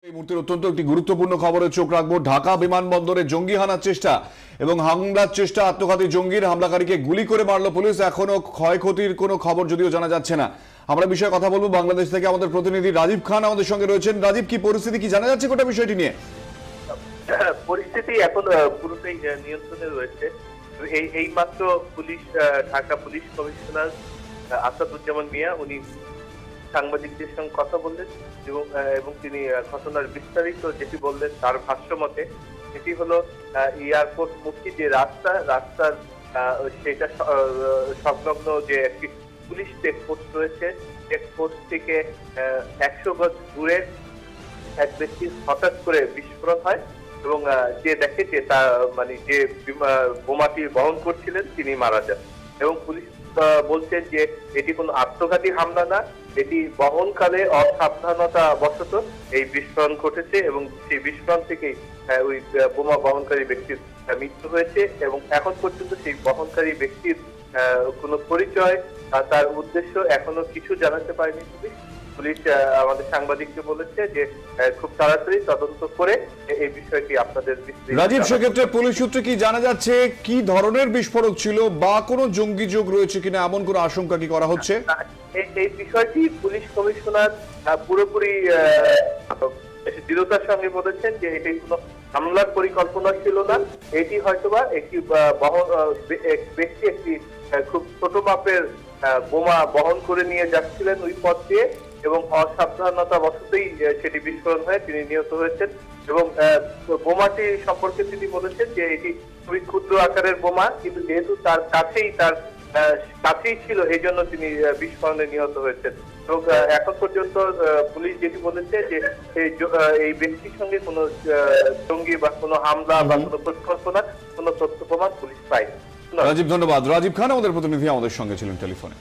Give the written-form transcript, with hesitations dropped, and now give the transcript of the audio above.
এই মুহূর্তে অত্যন্ত একটি গুরুত্বপূর্ণ খবরে চোখ রাখবো। ঢাকা বিমানবন্দরে জঙ্গি হানার চেষ্টা এবং হামলার চেষ্টা, আত্মঘাতী জঙ্গির হামলাকারীকে গুলি করে মারলো পুলিশ। এখনো ক্ষয়ক্ষতির কোনো খবর যদিও জানা যাচ্ছে না। আমরা বিষয়ে কথা বলবো। বাংলাদেশ থেকে আমাদের প্রতিনিধি রাজীব খান আমাদের সঙ্গে রয়েছেন। রাজীব, কি পরিস্থিতি, কি জানা যাচ্ছে গোটা বিষয়টি নিয়ে? পরিস্থিতি এখন পুরোটাই নিয়ন্ত্রণে রয়েছে। এই মাত্র police, Dhaka police commissioner Asaduzzaman Mia, উনি সাংবাদিকদের সঙ্গে কথা বললেন এবং তিনি ঘটনার বিস্তারিত যেটি বললেন তার ভাষ্য মতে সেটি হলো এয়ারপোর্ট মুখী যে রাস্তার সেটা সংলগ্ন যে একটি পুলিশ চেকপোস্ট রয়েছে, চেকপোস্ট থেকে 100 গজ দূরে এক ব্যক্তি হঠাৎ করে বিস্ফোরণ হয় এবং যে দেখে যে তা যে বোমাটি বহন করছিলেন তিনি মারা যান। এবং পুলিশ বলছেন যে এটি কোনো আত্মঘাতী হামলা না, এটি বহনকালে অসাবধানতা বশত এই বিস্ফোরণ ঘটেছে এবং সেই বিস্ফোরণ থেকেই ওই বোমা বহনকারী ব্যক্তির মৃত্যু হয়েছে। এবং এখন পর্যন্ত সেই বহনকারী ব্যক্তির কোনো পরিচয়, তার উদ্দেশ্য এখনো কিছু জানাতে পারেনি পুলিশ। পুলিশ আমাদের সাংবাদিককে বলেছে যে খুব তাড়াতাড়ি তদন্ত করে এই বিষয়টি আপনাদের। রাজীব, সেক্ষেত্রে পুলিশ সূত্রে কি জানা যাচ্ছে কি ধরনের বিস্ফোরক ছিল বা কোনো জঙ্গি যোগ রয়েছে কিনা, এমন কোনো আশঙ্কা কি করা হচ্ছে? এই বিষয়টি পুলিশ কমিশনার পুরোপুরি দৃঢ়তার সঙ্গে বলেছেন যে এটি কোনো হামলার পরিকল্পনা ছিল না। এটি হয়তোবা একটি ব্যক্তি একটি খুব ছোট মাপের বোমা বহন করে নিয়ে যাচ্ছিলেন ওই পথ দিয়ে এবং অসাবধানতা বশতই সেটি বিস্ফোরণ হয়ে তিনি নিহত হয়েছেন। এবং বোমাটি সম্পর্কে তিনি বলেছেন যে এটি খুবই ক্ষুদ্র আকারের বোমা, কিন্তু যেহেতু তার কাছেই ছিল এই জন্য তিনি বিস্ফোরণে নিহত হয়েছেন। এবং এখন পর্যন্ত পুলিশ যেটি বলেছে যে এই ব্যক্তির সঙ্গে কোনো জঙ্গি বা কোনো হামলা বা কোনো পরিকল্পনা, কোনো তথ্য প্রমাণ পুলিশ পায়নি। রাজীব, ধন্যবাদ। রাজীব খান আমাদের প্রতিনিধি আমাদের সঙ্গে ছিলেন টেলিফোনে।